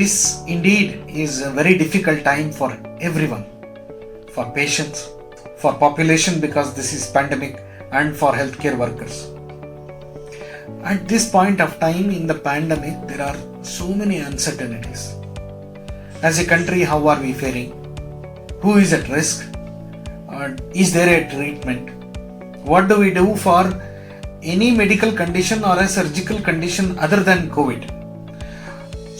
this indeed is a very difficult time for everyone, for patients, for population because this is pandemic, and for healthcare workers. At this point of time in the pandemic, there are so many uncertainties. As a country, how are we faring? Who is at risk? Is there a treatment? What do we do for any medical condition or a surgical condition other than COVID?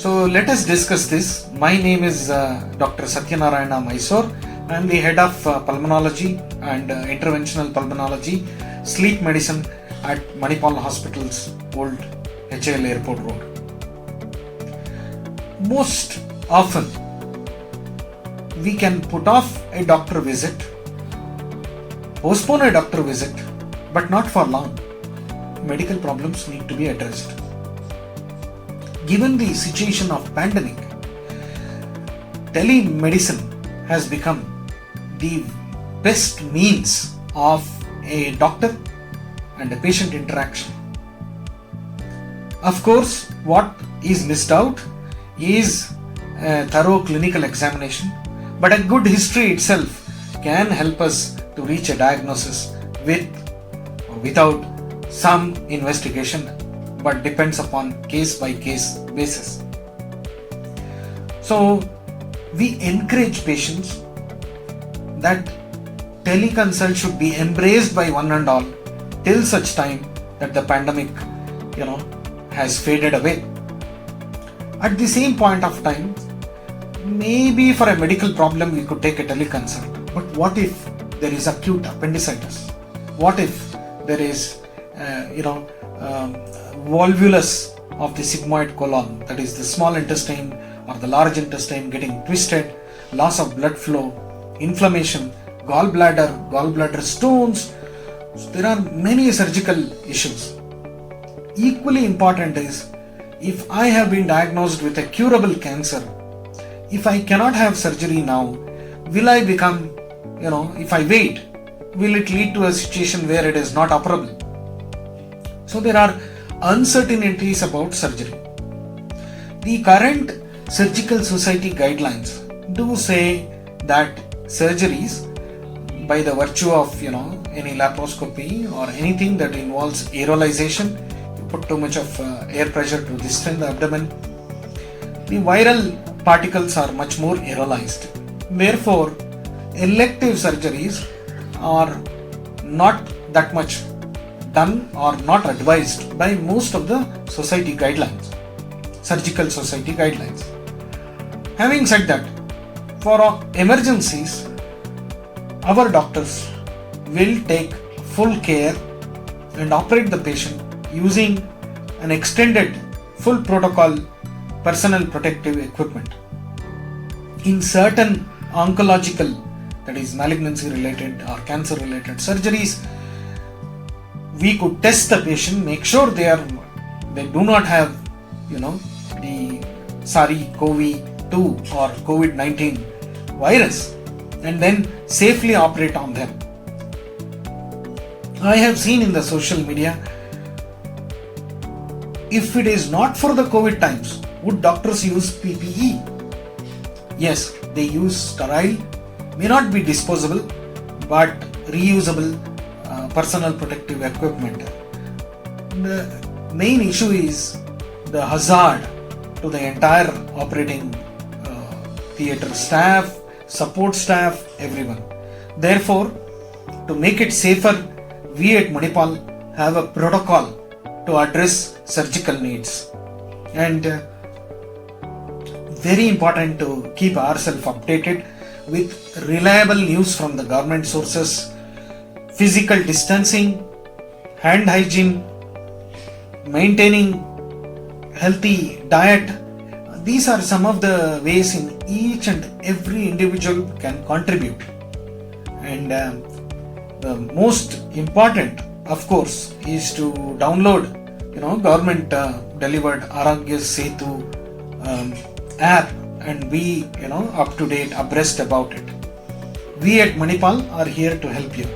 So let us discuss this. My name is Dr. Satyanarayana Mysore. I am the head of pulmonology and interventional pulmonology, sleep medicine at Manipal Hospital's old HAL Airport Road. Most often, we can put off a doctor visit, postpone a doctor visit, but not for long. Medical problems need to be addressed. Given the situation of pandemic, telemedicine has become the best means of a doctor and a patient interaction. Of course, what is missed out is a thorough clinical examination, but a good history itself can help us to reach a diagnosis with or without some investigation, but depends upon case by case basis. So we encourage patients that teleconsult should be embraced by one and all till such time that the pandemic has faded away. At the same point of time, maybe for a medical problem we could take a teleconsult, but what if there is acute appendicitis? What if there is volvulus of the sigmoid colon, that is the small intestine or the large intestine getting twisted, loss of blood flow, inflammation, gallbladder stones? So there are many surgical issues. Equally important is, if I have been diagnosed with a curable cancer, if I cannot have surgery now, will I become, if I wait, will it lead to a situation where it is not operable? So there are uncertainties about surgery. The current surgical society guidelines do say that surgeries, by the virtue of any laparoscopy or anything that involves aerolization, you put too much of air pressure to distend the abdomen, the viral particles are much more aerolized. Therefore, elective surgeries are not that much done or not advised by most of the society guidelines, surgical society guidelines. Having said that, for emergencies, our doctors will take full care and operate the patient using an extended full protocol personal protective equipment. In certain oncological, that is malignancy related or cancer related surgeries, we could test the patient, make sure they do not have the SARS-CoV-2 or COVID-19 virus, and then safely operate on them. I have seen in the social media, if it is not for the COVID times, would doctors use PPE? Yes, they use sterile, may not be disposable, but reusable personal protective equipment. The main issue is the hazard to the entire operating theatre staff, support staff, everyone. Therefore, to make it safer, we at Manipal have a protocol to address surgical needs. And very important to keep ourselves updated with reliable news from the government sources, physical distancing, hand hygiene, maintaining healthy diet. These are some of the ways in each and every individual can contribute. And the most important, of course, is to download, government delivered Arogya Setu app and be, up to date, abreast about it. We at Manipal are here to help you.